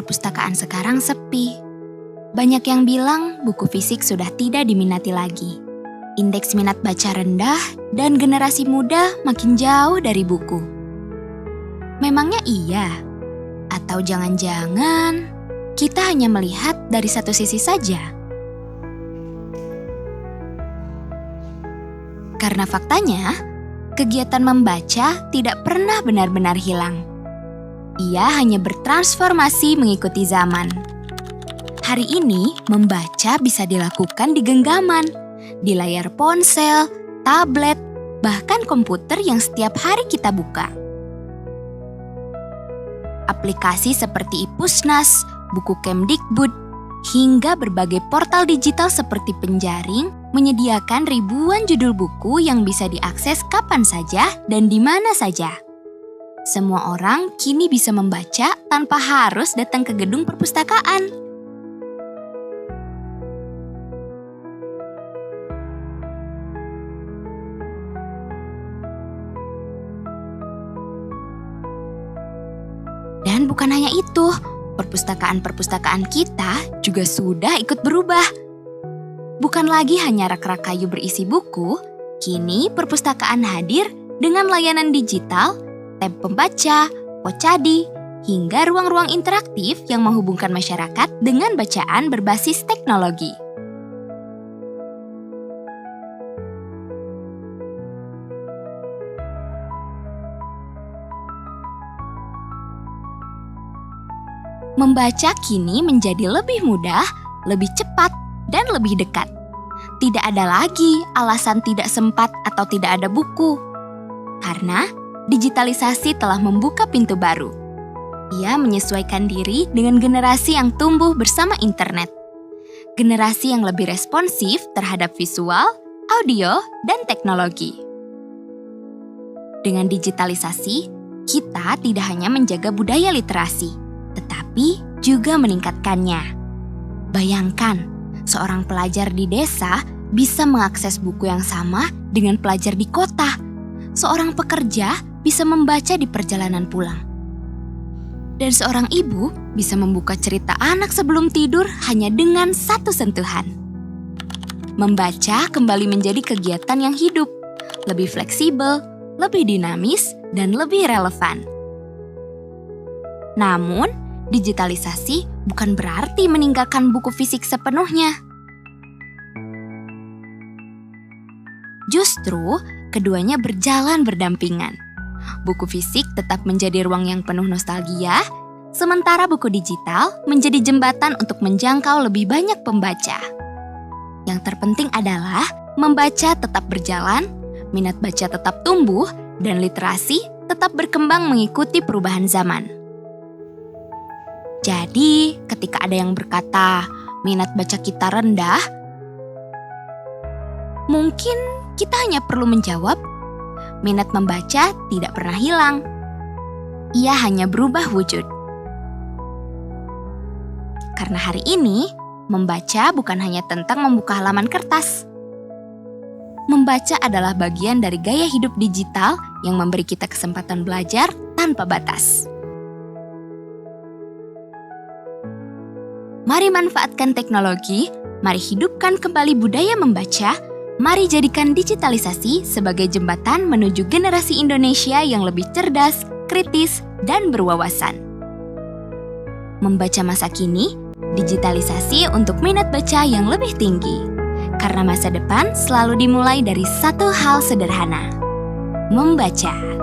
perpustakaan sekarang sepi. Banyak yang bilang buku fisik sudah tidak diminati lagi. Indeks minat baca rendah dan generasi muda makin jauh dari buku. Memangnya iya? Atau jangan-jangan kita hanya melihat dari satu sisi saja? Karena faktanya, kegiatan membaca tidak pernah benar-benar hilang. Ia hanya bertransformasi mengikuti zaman. Hari ini, membaca bisa dilakukan di genggaman, di layar ponsel, tablet, bahkan komputer yang setiap hari kita buka. Aplikasi seperti iPusnas, buku Kemdikbud, hingga berbagai portal digital seperti Penjaring menyediakan ribuan judul buku yang bisa diakses kapan saja dan di mana saja. Semua orang kini bisa membaca tanpa harus datang ke gedung perpustakaan. Dan bukan hanya itu, perpustakaan-perpustakaan kita juga sudah ikut berubah. Bukan lagi hanya rak-rak kayu berisi buku, kini perpustakaan hadir dengan layanan digital, tab pembaca, Pocadi, hingga ruang-ruang interaktif yang menghubungkan masyarakat dengan bacaan berbasis teknologi. Membaca kini menjadi lebih mudah, lebih cepat, dan lebih dekat. Tidak ada lagi alasan tidak sempat atau tidak ada buku. Karena digitalisasi telah membuka pintu baru. Ia menyesuaikan diri dengan generasi yang tumbuh bersama internet. Generasi yang lebih responsif terhadap visual, audio, dan teknologi. Dengan digitalisasi, kita tidak hanya menjaga budaya literasi, tetapi juga meningkatkannya. Bayangkan, seorang pelajar di desa bisa mengakses buku yang sama dengan pelajar di kota. Seorang pekerja bisa membaca di perjalanan pulang. Dan seorang ibu bisa membuka cerita anak sebelum tidur hanya dengan satu sentuhan. Membaca kembali menjadi kegiatan yang hidup, lebih fleksibel, lebih dinamis, dan lebih relevan. Namun, digitalisasi bukan berarti meninggalkan buku fisik sepenuhnya. Justru, keduanya berjalan berdampingan. Buku fisik tetap menjadi ruang yang penuh nostalgia, sementara buku digital menjadi jembatan untuk menjangkau lebih banyak pembaca. Yang terpenting adalah membaca tetap berjalan, minat baca tetap tumbuh, dan literasi tetap berkembang mengikuti perubahan zaman. Jadi, ketika ada yang berkata, minat baca kita rendah, mungkin kita hanya perlu menjawab, minat membaca tidak pernah hilang. Ia hanya berubah wujud. Karena hari ini, membaca bukan hanya tentang membuka halaman kertas. Membaca adalah bagian dari gaya hidup digital yang memberi kita kesempatan belajar tanpa batas. Mari manfaatkan teknologi, mari hidupkan kembali budaya membaca, mari jadikan digitalisasi sebagai jembatan menuju generasi Indonesia yang lebih cerdas, kritis, dan berwawasan. Membaca masa kini, digitalisasi untuk minat baca yang lebih tinggi. Karena masa depan selalu dimulai dari satu hal sederhana, membaca.